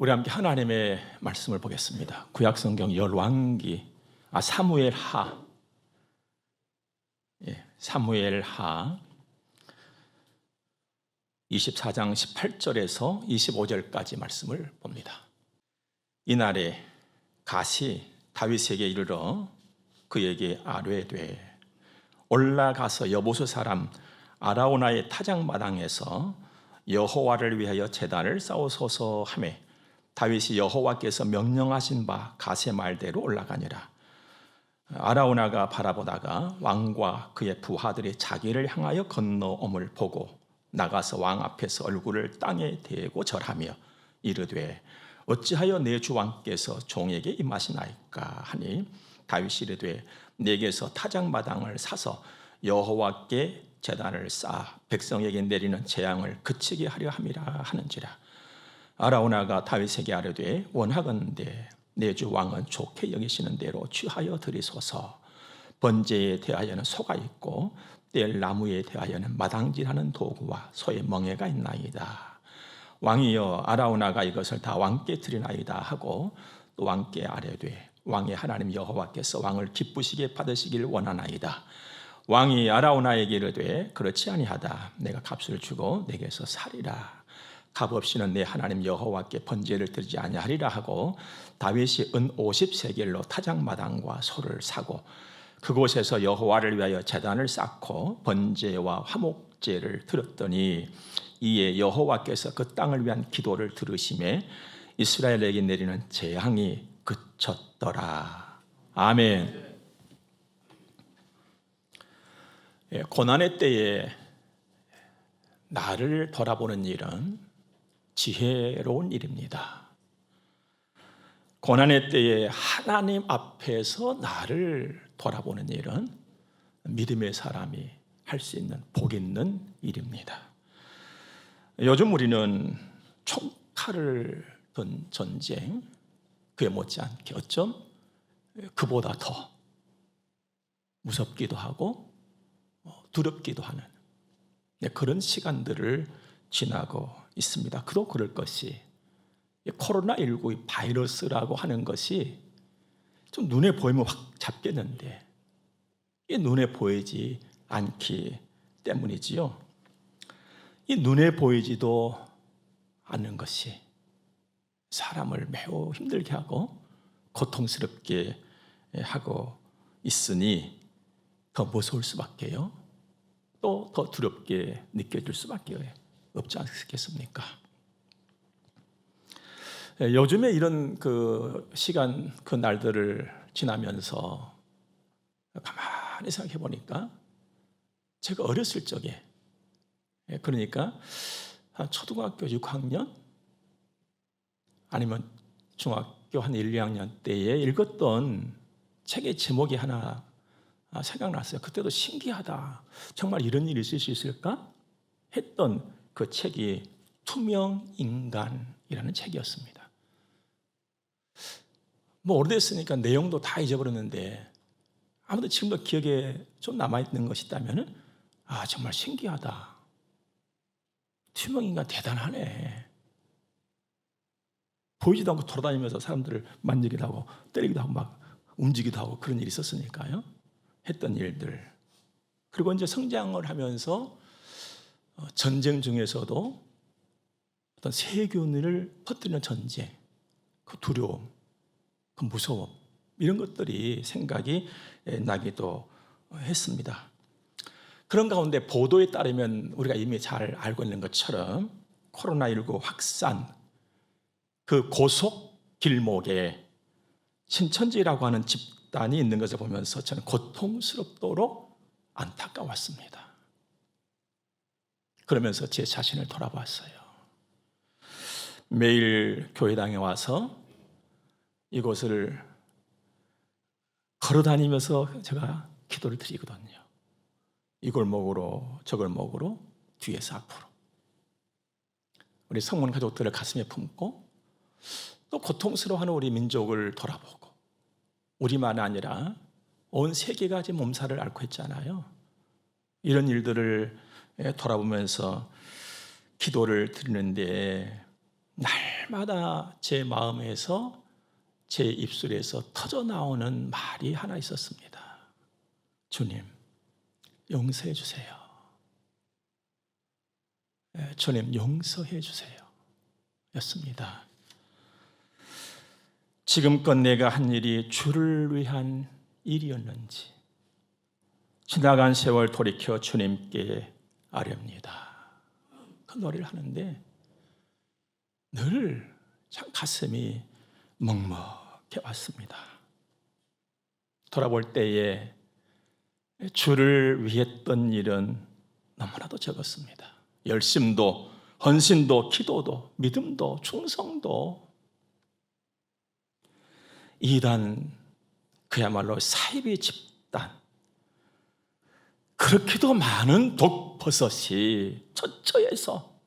우리 함께 하나님의 말씀을 보겠습니다. 구약성경 열왕기, 사무엘하, 사무엘하 24장 18절에서 25절까지 말씀을 봅니다. 이날에 갓이 다윗에게 이르러 그에게 아뢰되 올라가서 여보수 사람 아라우나의 타작마당에서 여호와를 위하여 제단을 쌓으소서 하며 다윗이 여호와께서 명령하신 바 갓의 말대로 올라가니라. 아라우나가 바라보다가 왕과 그의 부하들이 자기를 향하여 건너옴을 보고 나가서 왕 앞에서 얼굴을 땅에 대고 절하며 이르되 어찌하여 내 주 왕께서 종에게 임하시나이까 하니 다윗이 이르되 내게서 타작마당을 사서 여호와께 제단을 쌓아 백성에게 내리는 재앙을 그치게 하려 함이라 하는지라. 아라우나가 다윗에게 아뢰되 원하건대 내 주 왕은 좋게 여기시는 대로 취하여 드리소서. 번제에 대하여는 소가 있고 뗄 나무에 대하여는 마당질하는 도구와 소의 멍에가 있나이다. 왕이여 아라우나가 이것을 다 왕께 드리나이다 하고 또 왕께 아뢰되 왕의 하나님 여호와께서 왕을 기쁘시게 받으시길 원하나이다. 왕이 아라우나에게 이르되 그렇지 아니하다. 내가 값을 주고 내게서 사리라. 값 없이는 내 하나님 여호와께 번제를 드리지 아니하리라 하고 다윗이 은 50세겔로 타작마당과 소를 사고 그곳에서 여호와를 위하여 제단을 쌓고 번제와 화목제를 드렸더니 이에 여호와께서 그 땅을 위한 기도를 들으시매 이스라엘에게 내리는 재앙이 그쳤더라. 아멘. 고난의 때에 나를 돌아보는 일은 지혜로운 일입니다. 고난의 때에 하나님 앞에서 나를 돌아보는 일은 믿음의 사람이 할 수 있는 복 있는 일입니다. 요즘 우리는 총칼을 든 전쟁, 그에 못지않게 어쩜 그보다 더 무섭기도 하고 두렵기도 하는 그런 시간들을 지나고 있습니다. 그도 그럴 것이 코로나19 바이러스라고 하는 것이 좀 눈에 보이면 확 잡겠는데 이 눈에 보이지 않기 때문이지요. 이 눈에 보이지도 않는 것이 사람을 매우 힘들게 하고 고통스럽게 하고 있으니 더 무서울 수밖에요. 또 더 두렵게 느껴질 수밖에 없지 않겠습니까? 요즘에 이런 그 시간, 그 날들을 지나면서 가만히 생각해 보니까 제가 어렸을 적에, 그러니까 한 초등학교 6학년 아니면 중학교 한 1, 2학년 때에 읽었던 책의 제목이 하나 생각났어요. 그때도 신기하다. 정말 이런 일이 있을 수 있을까? 했던 그 책이 투명인간이라는 책이었습니다. 오래됐으니까 내용도 다 잊어버렸는데 아무튼 지금도 기억에 좀 남아있는 것이 있다면 정말 신기하다. 투명인간 대단하네. 보이지도 않고 돌아다니면서 사람들을 만지기도 하고 때리기도 하고 막 움직이기도 하고 그런 일이 있었으니까요. 했던 일들. 그리고 이제 성장을 하면서 전쟁 중에서도 어떤 세균을 퍼뜨리는 전쟁, 그 두려움, 그 무서움 이런 것들이 생각이 나기도 했습니다. 그런 가운데 보도에 따르면 우리가 이미 잘 알고 있는 것처럼 코로나19 확산 그 고속 길목에 신천지라고 하는 집단이 있는 것을 보면서 저는 고통스럽도록 안타까웠습니다. 그러면서 제 자신을 돌아봤어요. 매일 교회당에 와서 이곳을 걸어다니면서 제가 기도를 드리거든요. 이 골목으로 저 골목으로 뒤에서 앞으로 우리 성문 가족들을 가슴에 품고 또 고통스러워하는 우리 민족을 돌아보고 우리만 아니라 온 세계가 지금 몸살을 앓고 있잖아요. 이런 일들을 돌아보면서 기도를 드리는데 날마다 제 마음에서 제 입술에서 터져 나오는 말이 하나 있었습니다. 주님, 용서해 주세요. 주님, 용서해 주세요. 였습니다. 지금껏 내가 한 일이 주를 위한 일이었는지 지나간 세월 돌이켜 주님께 아뢰옵니다. 그 노래를 하는데 늘 참 가슴이 먹먹해 왔습니다. 돌아볼 때에 주를 위했던 일은 너무나도 적었습니다. 열심도, 헌신도, 기도도, 믿음도, 충성도, 이단, 그야말로 사이비 집단, 그렇게도 많은 독버섯이 처처에서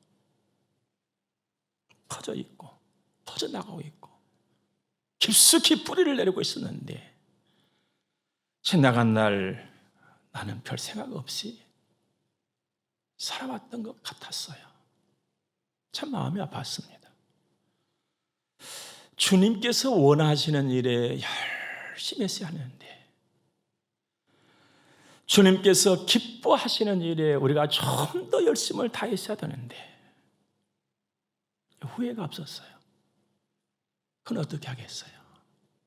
퍼져 있고 퍼져나가고 있고 깊숙이 뿌리를 내리고 있었는데 지나간 날 나는 별 생각 없이 살아왔던 것 같았어요. 참 마음이 아팠습니다. 주님께서 원하시는 일에 열심히 했어야 하는데 주님께서 기뻐하시는 일에 우리가 좀 더 열심을 다했어야 되는데 후회가 없었어요. 그건 어떻게 하겠어요?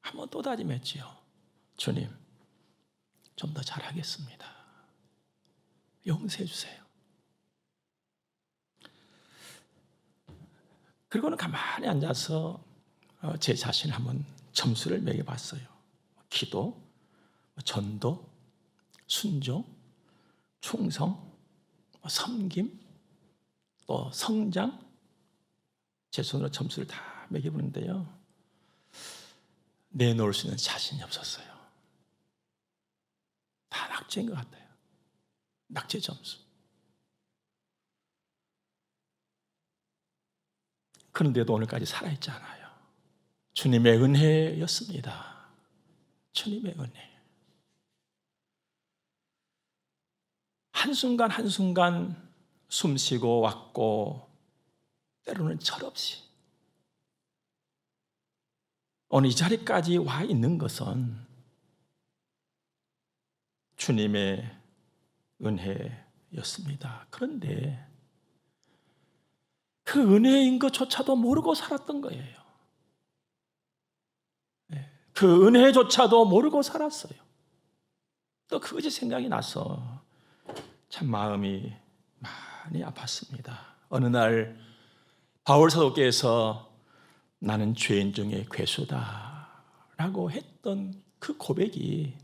한번 또 다짐했지요. 주님, 좀 더 잘하겠습니다. 용서해 주세요. 그리고는 가만히 앉아서 제 자신 한번 점수를 매겨봤어요. 기도, 전도, 순종, 충성, 섬김, 또 성장, 제 손으로 점수를 다 매겨보는데요. 내놓을 수 있는 자신이 없었어요. 다 낙제인 것 같아요. 낙제 점수. 그런데도 오늘까지 살아있잖아요. 주님의 은혜였습니다. 주님의 은혜. 한순간 한순간 숨쉬고 왔고 때로는 철없이 오늘 이 자리까지 와 있는 것은 주님의 은혜였습니다. 그런데 그 은혜인 것조차도 모르고 살았던 거예요. 그 은혜조차도 모르고 살았어요. 또 그것이 생각이 나서 참 마음이 많이 아팠습니다. 어느 날 바울 사도께서 나는 죄인 중에 괴수다 라고 했던 그 고백이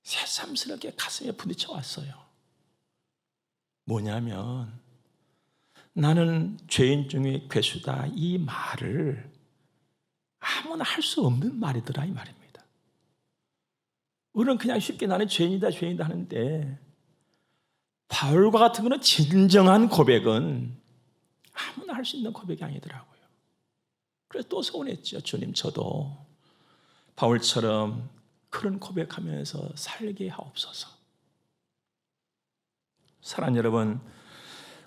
새삼스럽게 가슴에 부딪혀 왔어요. 뭐냐면 나는 죄인 중에 괴수다 이 말을 아무나 할 수 없는 말이더라 이 말입니다. 우리는 그냥 쉽게 나는 죄인이다 죄인이다 하는데 바울과 같은 거는 진정한 고백은 아무나 할 수 있는 고백이 아니더라고요. 그래서 또 서운했죠. 주님, 저도 바울처럼 그런 고백하면서 살게 하옵소서. 사랑하는 여러분,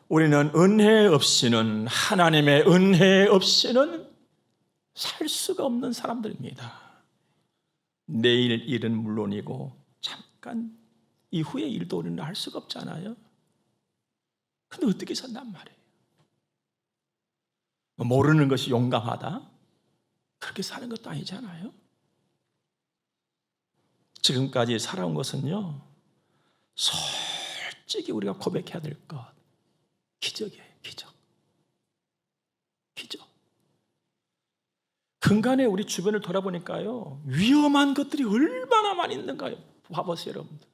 우리는 은혜 없이는, 하나님의 은혜 없이는 살 수가 없는 사람들입니다. 내일 일은 물론이고 잠깐 이후의 일도 우리는 알 수가 없잖아요. 근데 어떻게 산단 말이에요? 모르는 것이 용감하다? 그렇게 사는 것도 아니잖아요. 지금까지 살아온 것은요, 솔직히 우리가 고백해야 될 것, 기적이에요. 기적. 기적. 근간에 우리 주변을 돌아보니까요, 위험한 것들이 얼마나 많이 있는가요? 봐보세요, 여러분들.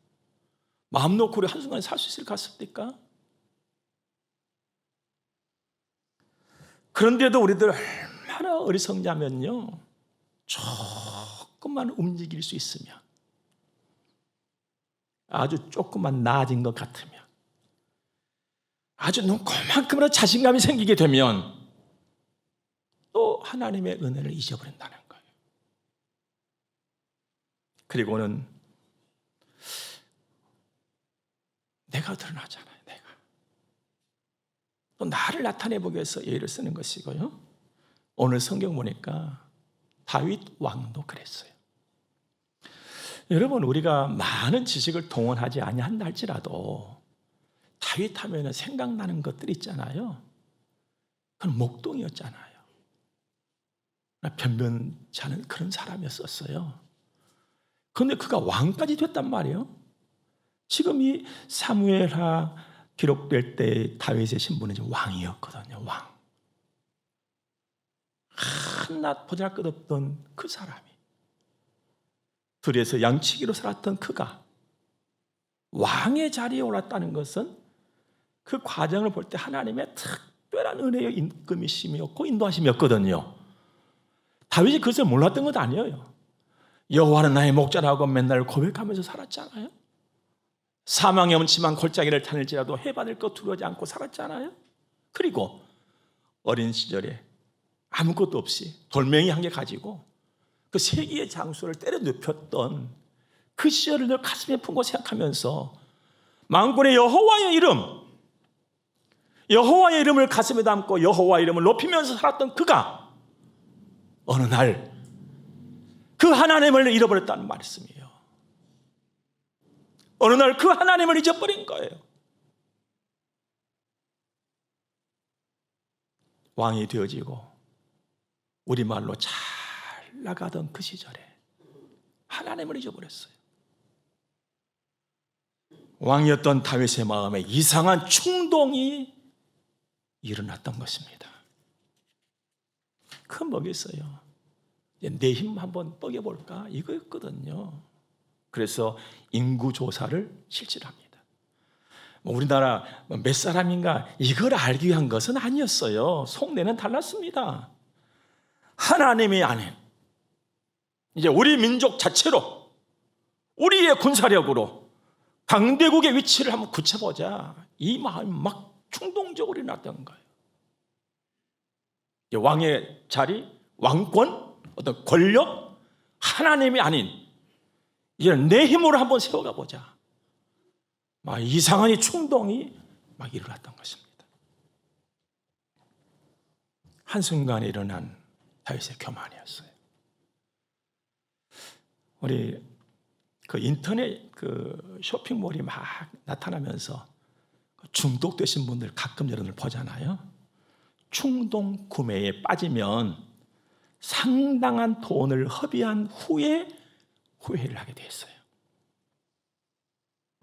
마음 놓고 우리 한순간에 살 수 있을 것 같습니까? 그런데도 우리들 얼마나 어리석냐면요, 조금만 움직일 수 있으면, 아주 조금만 나아진 것 같으면, 아주 그만큼이나 자신감이 생기게 되면 또 하나님의 은혜를 잊어버린다는 거예요. 그리고는 내가 드러나잖아요. 내가 또 나를 나타내보기 위해서 예를 쓰는 것이고요. 오늘 성경 보니까 다윗 왕도 그랬어요. 여러분, 우리가 많은 지식을 동원하지 아니한다 할지라도 다윗 하면 생각나는 것들이 있잖아요. 그건 목동이었잖아요. 변변찮은 그런 사람이었었어요. 그런데 그가 왕까지 됐단 말이에요. 지금 이 사무엘하 기록될 때 다윗의 신분은 이제 왕이었거든요. 왕. 한낱 보잘것없던 그 사람이, 들에서 양치기로 살았던 그가 왕의 자리에 올랐다는 것은 그 과정을 볼 때 하나님의 특별한 은혜의 임금이심이었고 인도하심이었거든요. 다윗이 그것을 몰랐던 건 아니에요. 여호와는 나의 목자라고 맨날 고백하면서 살았잖아요. 사망의 엄침한 골짜기를 타닐지라도 해받을 것 두려워하지 않고 살았잖아요. 그리고 어린 시절에 아무것도 없이 돌멩이 한 개 가지고 그 세기의 장수를 때려 눕혔던 그 시절을 늘 가슴에 품고 생각하면서 만군의 여호와의 이름을 가슴에 담고 여호와의 이름을 높이면서 살았던 그가 어느 날 그 하나님을 잃어버렸다는 말씀이에요. 어느 날 그 하나님을 잊어버린 거예요. 왕이 되어지고 우리말로 잘 나가던 그 시절에 하나님을 잊어버렸어요. 왕이었던 다윗의 마음에 이상한 충동이 일어났던 것입니다. 그 뭐겠어요? 내 힘 한번 뻐겨볼까? 이거였거든요. 그래서 인구조사를 실시합니다. 우리나라 몇 사람인가 이걸 알기 위한 것은 아니었어요. 속내는 달랐습니다. 하나님이 아닌 이제 우리 민족 자체로 우리의 군사력으로 강대국의 위치를 한번 굳혀보자, 이 마음이 막 충동적으로 일어났던 거예요. 왕의 자리, 왕권, 어떤 권력, 하나님이 아닌 이제 내 힘으로 한번 세워가 보자, 막 이상한 이 충동이 막 일어났던 것입니다. 한순간에 일어난 다윗의 교만이었어요. 우리 그 인터넷 그 쇼핑몰이 막 나타나면서 중독되신 분들 가끔 여러분들 보잖아요. 충동 구매에 빠지면 상당한 돈을 허비한 후에 후회를 하게 되었어요.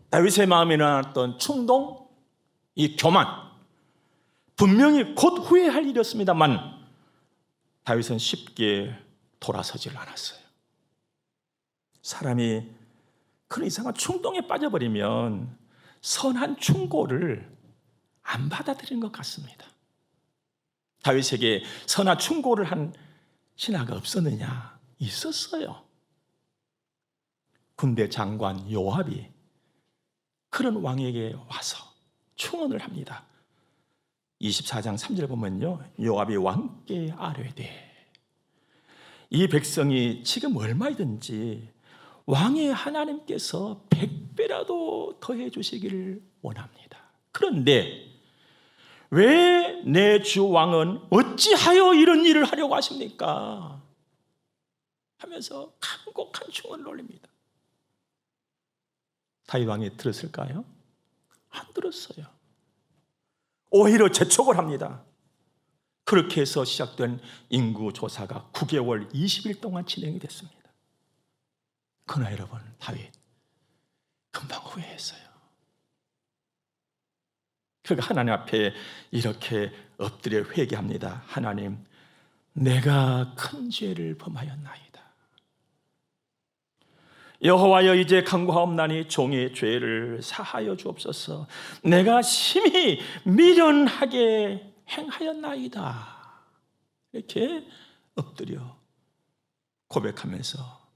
다윗의 마음에 일어났던 충동, 이 교만, 분명히 곧 후회할 일이었습니다만 다윗은 쉽게 돌아서질 않았어요. 사람이 그런 이상한 충동에 빠져버리면 선한 충고를 안 받아들이는 것 같습니다. 다윗에게 선한 충고를 한 신하가 없었느냐? 있었어요. 군대 장관 요압이 그런 왕에게 와서 충언을 합니다. 24장 3절 보면요, 요압이 왕께 아뢰되 이 백성이 지금 얼마이든지 왕의 하나님께서 100배라도 더해 주시기를 원합니다. 그런데 왜 내 주 왕은 어찌하여 이런 일을 하려고 하십니까? 하면서 간곡한 충언을 올립니다. 다윗 왕이 들었을까요? 안 들었어요. 오히려 재촉을 합니다. 그렇게 해서 시작된 인구조사가 9개월 20일 동안 진행이 됐습니다. 그러나 여러분, 다윗 금방 후회했어요. 그러니까 하나님 앞에 이렇게 엎드려 회개합니다. 하나님, 내가 큰 죄를 범하였나이다. 여호와여, 이제 간구하옵나니 종의 죄를 사하여 주옵소서. 내가 심히 미련하게 행하였나이다. 이렇게 엎드려 고백하면서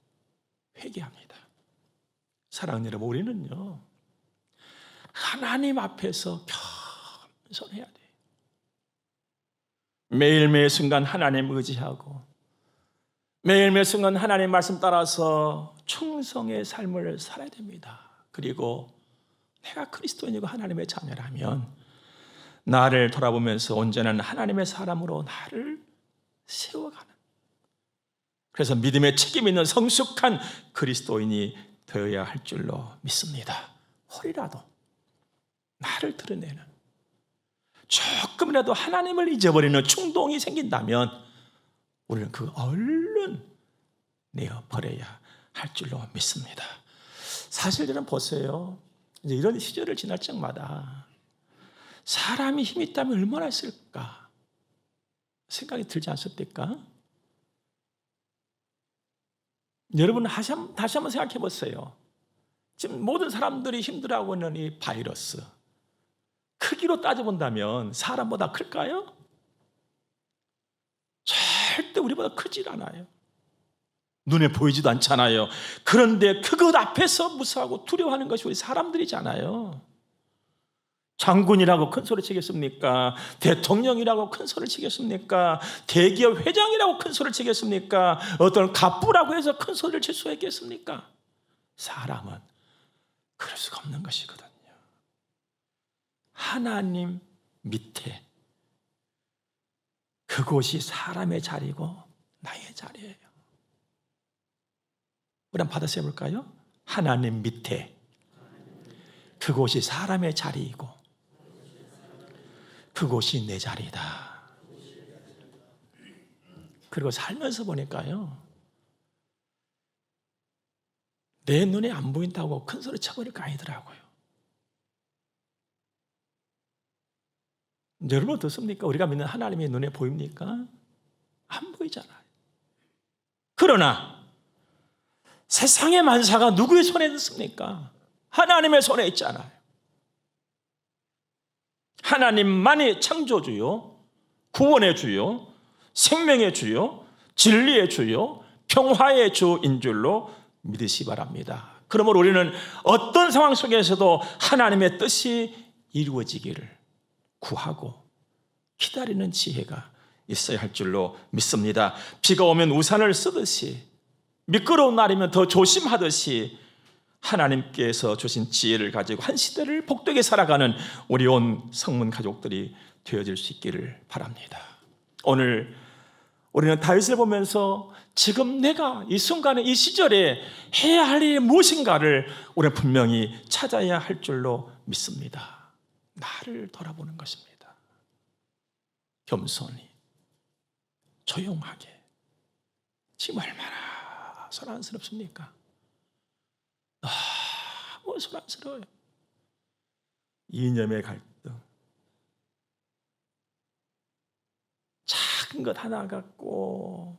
회개합니다. 사랑하는 여러분, 우리는요 하나님 앞에서 겸손해야 돼요. 매일매일 순간 하나님 의지하고 매일매일 순간 하나님 말씀 따라서 충성의 삶을 살아야 됩니다. 그리고 내가 그리스도인이고 하나님의 자녀라면 나를 돌아보면서 언제나 하나님의 사람으로 나를 세워가는, 그래서 믿음의 책임 있는 성숙한 그리스도인이 되어야 할 줄로 믿습니다. 혹이라도 나를 드러내는, 조금이라도 하나님을 잊어버리는 충동이 생긴다면 우리는 그 얼른 내어버려야 할 줄로 믿습니다. 사실 저는 보세요, 이제 이런 시절을 지날 적마다 사람이 힘이 있다면 얼마나 있을까 생각이 들지 않습니까? 여러분 다시 한번 생각해 보세요. 지금 모든 사람들이 힘들어하고 있는 이 바이러스, 크기로 따져본다면 사람보다 클까요? 절대 우리보다 크질 않아요. 눈에 보이지도 않잖아요. 그런데 그것 앞에서 무서워하고 두려워하는 것이 우리 사람들이잖아요. 장군이라고 큰 소리 치겠습니까? 대통령이라고 큰 소리 치겠습니까? 대기업 회장이라고 큰 소리 치겠습니까? 어떤 갑부라고 해서 큰 소리를 칠 수 있겠습니까? 사람은 그럴 수가 없는 것이거든요. 하나님 밑에, 그곳이 사람의 자리고 나의 자리예요. 우리 한번 받아서 해볼까요? 하나님 밑에, 그곳이 사람의 자리이고 그곳이 내 자리다. 그리고 살면서 보니까요, 내 눈에 안 보인다고 큰 소리 쳐버릴 거 아니더라고요. 여러분 어떻습니까? 우리가 믿는 하나님의 눈에 보입니까? 안 보이잖아요. 그러나 세상의 만사가 누구의 손에 있습니까? 하나님의 손에 있잖아요. 하나님만이 창조주요, 구원의 주요, 생명의 주요, 진리의 주요, 평화의 주인 줄로 믿으시 바랍니다. 그러므로 우리는 어떤 상황 속에서도 하나님의 뜻이 이루어지기를 구하고 기다리는 지혜가 있어야 할 줄로 믿습니다. 비가 오면 우산을 쓰듯이, 미끄러운 날이면 더 조심하듯이 하나님께서 주신 지혜를 가지고 한 시대를 복되게 살아가는 우리 온 성문 가족들이 되어질 수 있기를 바랍니다. 오늘 우리는 다윗을 보면서 지금 내가 이 순간에, 이 시절에 해야 할 일이 무엇인가를 우리는 분명히 찾아야 할 줄로 믿습니다. 나를 돌아보는 것입니다. 겸손히, 조용하게. 지금 얼마나 소란스럽습니까? 너무 소란스러워요. 이념의 갈등, 작은 것 하나 갖고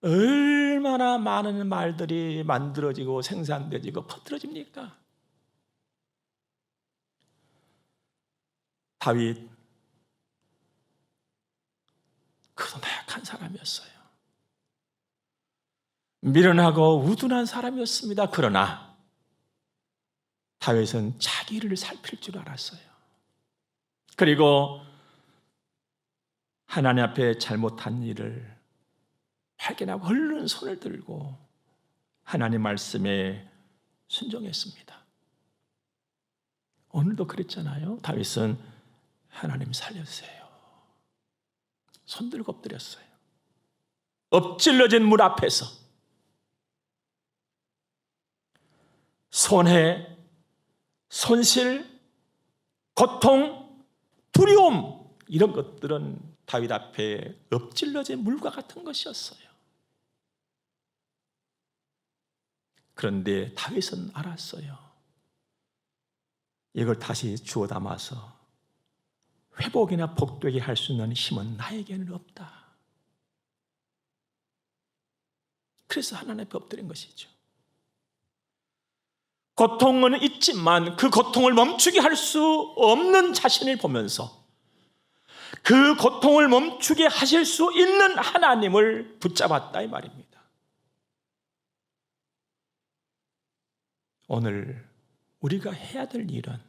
얼마나 많은 말들이 만들어지고 생산되어지고 퍼뜨려집니까? 다윗, 그도 나약한 사람이었어요. 미련하고 우둔한 사람이었습니다. 그러나 다윗은 자기를 살필 줄 알았어요. 그리고 하나님 앞에 잘못한 일을 발견하고 얼른 손을 들고 하나님 말씀에 순종했습니다. 오늘도 그랬잖아요. 다윗은 하나님 살려주세요. 손 들고 엎드렸어요. 엎질러진 물 앞에서 손해, 손실, 고통, 두려움, 이런 것들은 다윗 앞에 엎질러진 물과 같은 것이었어요. 그런데 다윗은 알았어요. 이걸 다시 주워 담아서 회복이나 복되게 할 수 있는 힘은 나에게는 없다. 그래서 하나님 앞에 엎드린 것이죠. 고통은 있지만 그 고통을 멈추게 할 수 없는 자신을 보면서 그 고통을 멈추게 하실 수 있는 하나님을 붙잡았다, 이 말입니다. 오늘 우리가 해야 될 일은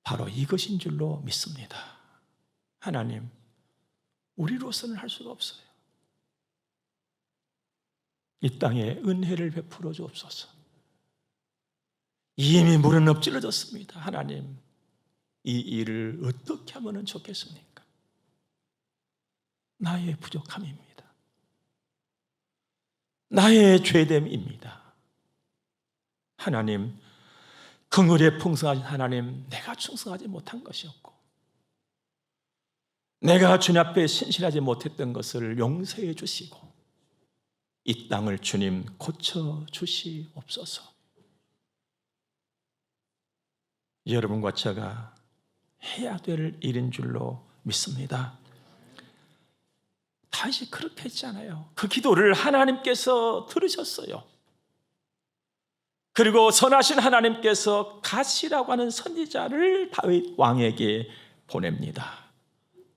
바로 이것인 줄로 믿습니다. 하나님, 우리로서는 할 수가 없어요. 이 땅에 은혜를 베풀어 주옵소서. 이미 물은 엎질러졌습니다. 하나님, 이 일을 어떻게 하면 좋겠습니까? 나의 부족함입니다. 나의 죄됨입니다. 하나님, 긍휼에 풍성하신 하나님, 내가 충성하지 못한 것이었고 내가 주님 앞에 신실하지 못했던 것을 용서해 주시고 이 땅을 주님 고쳐 주시옵소서. 여러분과 제가 해야 될 일인 줄로 믿습니다. 다윗이 그렇게 했잖아요. 그 기도를 하나님께서 들으셨어요. 그리고 선하신 하나님께서 갓이라고 하는 선지자를 다윗 왕에게 보냅니다.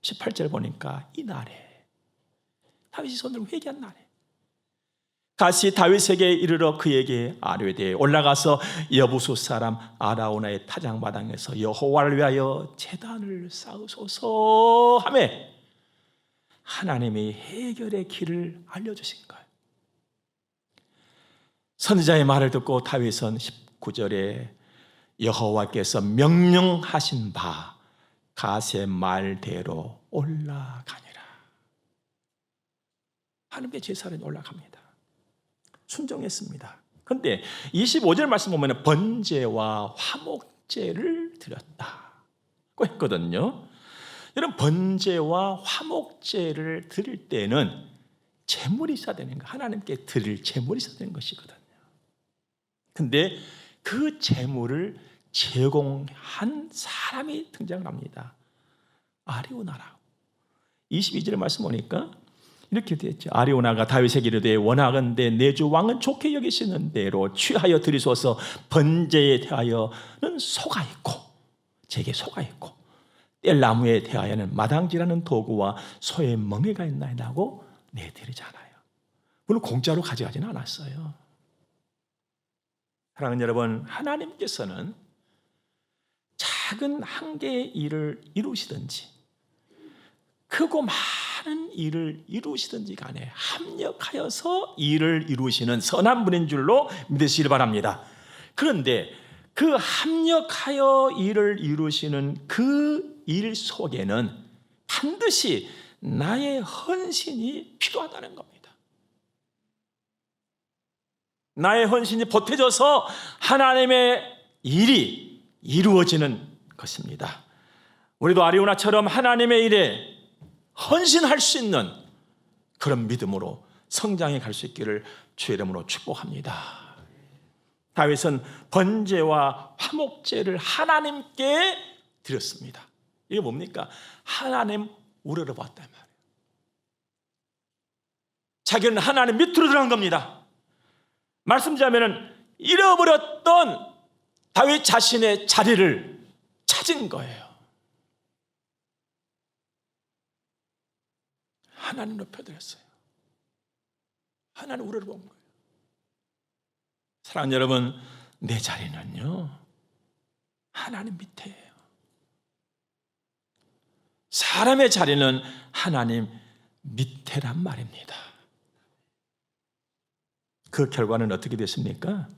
18절 보니까 이날에 다윗이 손으로 회개한 날에 갓이 다윗에게 이르러 그에게 아뢰되 올라가서 여부수 사람 아라우나의 타작마당에서 여호와를 위하여 제단을 쌓으소서 하며 하나님이 해결의 길을 알려주신 거예요. 선지자의 말을 듣고 다윗은 19절에 여호와께서 명령하신 바 갓의 말대로 올라가니라. 하나님의 제사는 올라갑니다. 순종했습니다. 그런데 25절 말씀 보면 번제와 화목제를 드렸다고 했거든요. 여러분, 번제와 화목제를 드릴 때는 제물이 있어야 되는 거, 하나님께 드릴 제물이 있어야 되는 것이거든요. 근데 그 제물을 제공한 사람이 등장을 합니다. 아리오나라고. 22절의 말씀 보니까 이렇게 되었죠. 아리오나가 다윗에게 이르되 원하건대 내 주 왕은 좋게 여기시는 대로 취하여 드리소서. 번제에 대하여는 소가 있고 제게 소가 있고 뗄나무에 대하여는 마당질하는 도구와 소의 멍에가 있나이다고 내드리잖아요. 물론 공짜로 가져가지는 않았어요. 사랑하는 여러분, 하나님께서는 작은 한 개의 일을 이루시든지 크고 많은 일을 이루시든지 간에 합력하여서 일을 이루시는 선한 분인 줄로 믿으시길 바랍니다. 그런데 그 합력하여 일을 이루시는 그 일 속에는 반드시 나의 헌신이 필요하다는 겁니다. 나의 헌신이 보태져서 하나님의 일이 이루어지는 것입니다. 우리도 아리오나처럼 하나님의 일에 헌신할 수 있는 그런 믿음으로 성장해 갈 수 있기를 주의 이름으로 축복합니다. 다윗은 번제와 화목제를 하나님께 드렸습니다. 이게 뭡니까? 하나님 우러러봤단 말이에요. 자기는 하나님 밑으로 들어간 겁니다. 말씀드리자면 잃어버렸던 다윗 자신의 자리를 찾은 거예요. 하나님 높여드렸어요. 하나님 우러러본 거예요. 사랑하는 여러분, 내 자리는요 하나님 밑에예요. 사람의 자리는 하나님 밑에란 말입니다. 그 결과는 어떻게 됐습니까?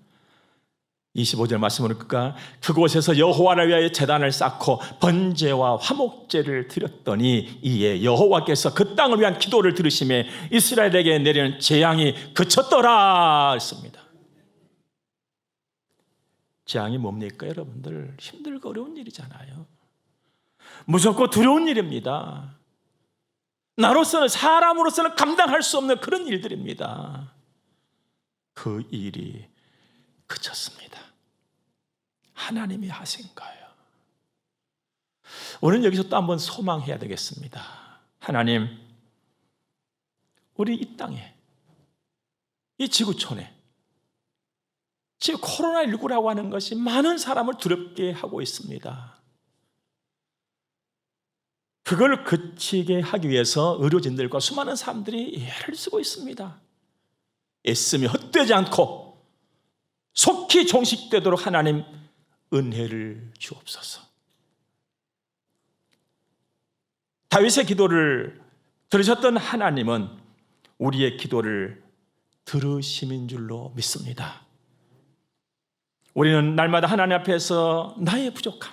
25절 말씀을 보니까 그곳에서 여호와를 위하여 제단을 쌓고 번제와 화목제를 드렸더니 이에 여호와께서 그 땅을 위한 기도를 들으시매 이스라엘에게 내리는 재앙이 그쳤더라 했습니다. 재앙이 뭡니까? 여러분들 힘들고 어려운 일이잖아요. 무섭고 두려운 일입니다. 나로서는 사람으로서는 감당할 수 없는 그런 일들입니다. 그 일이 그쳤습니다. 하나님이 하신 거예요. 우리는 여기서 또 한번 소망해야 되겠습니다. 하나님, 우리 이 땅에, 이 지구촌에 지금 코로나19라고 하는 것이 많은 사람을 두렵게 하고 있습니다. 그걸 그치게 하기 위해서 의료진들과 수많은 사람들이 애를 쓰고 있습니다. 애씀이 헛되지 않고 속히 종식되도록 하나님 은혜를 주옵소서. 다윗의 기도를 들으셨던 하나님은 우리의 기도를 들으심인 줄로 믿습니다. 우리는 날마다 하나님 앞에서 나의 부족함,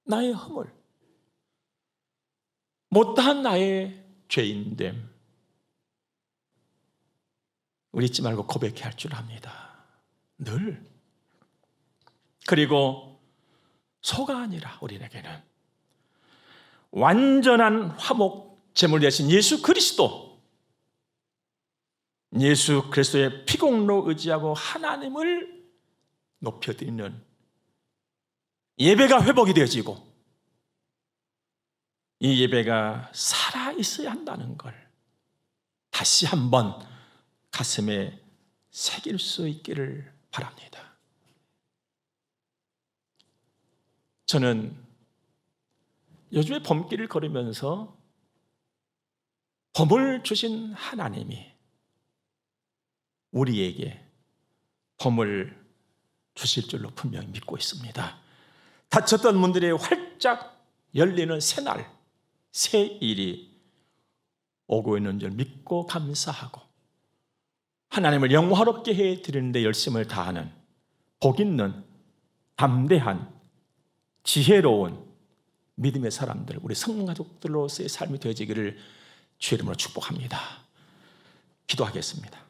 나의 허물, 못다한 나의 죄인됨 우리 잊지 말고 고백해야 할 줄 압니다. 늘. 그리고 소가 아니라 우리에게는 완전한 화목 제물 되신 예수 그리스도, 예수 그리스도의 피공로 의지하고 하나님을 높여드리는 예배가 회복이 되어지고 이 예배가 살아있어야 한다는 걸 다시 한번 가슴에 새길 수 있기를 바랍니다. 저는 요즘에 범길을 걸으면서 범을 주신 하나님이 우리에게 범을 주실 줄로 분명히 믿고 있습니다. 닫혔던 문들이 활짝 열리는 새날, 새 일이 오고 있는 줄 믿고 감사하고 하나님을 영화롭게 해드리는데 열심을 다하는 복 있는 담대한 지혜로운 믿음의 사람들, 우리 성가족들로서의 삶이 되어지기를 주의 이름으로 축복합니다. 기도하겠습니다.